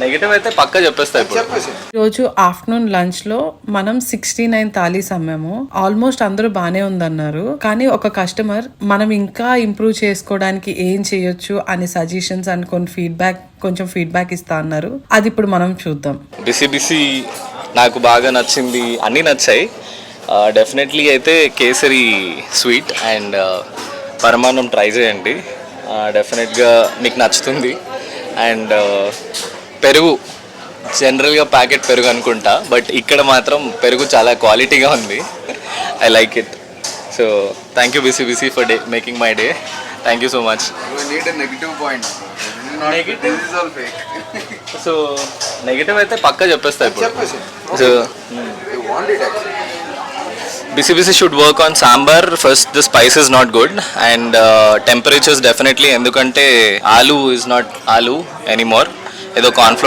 Negative అయితే పక్కా చెప్పేస్తా ఇప్పుడు. రోజు ఆఫ్టర్నూన్ లంచ్ లో మనం 69 థాలీస్ అమ్మాము. ఆల్మోస్ట్ అందరూ బానే ఉందన్నారు. కానీ ఒక కస్టమర్ మనం ఇంకా ఇంప్రూవ్ చేసుకోవడానికి ఏం చేయొచ్చు అని సజెషన్స్ అండ్ కొంచెం ఫీడ్బ్యాక్ ఇస్తా అన్నారు. అది ఇప్పుడు మనం చూద్దాం. బిసి బిసి నాకు బాగా నచ్చింది, అన్నీ నచ్చాయి. డెఫినెట్లీ అయితే కేసరి స్వీట్ అండ్ పరమాన్నం ట్రై చేయండి, డెఫినెట్గా మీకు నచ్చుతుంది. అండ్ పెరుగు జనరల్గా ప్యాకెట్ పెరుగు అనుకుంటా, బట్ ఇక్కడ మాత్రం పెరుగు చాలా క్వాలిటీగా ఉంది. I like it. So thank you BC for making my day. Thank you so much. So negative అయితే పక్కా చెప్పేస్తా ఇప్పుడు. So BC should work on sambar first. The spice is not good and temperatures definitely, ఎందుకంటే aloo is not aloo anymore. ఏదో cornflour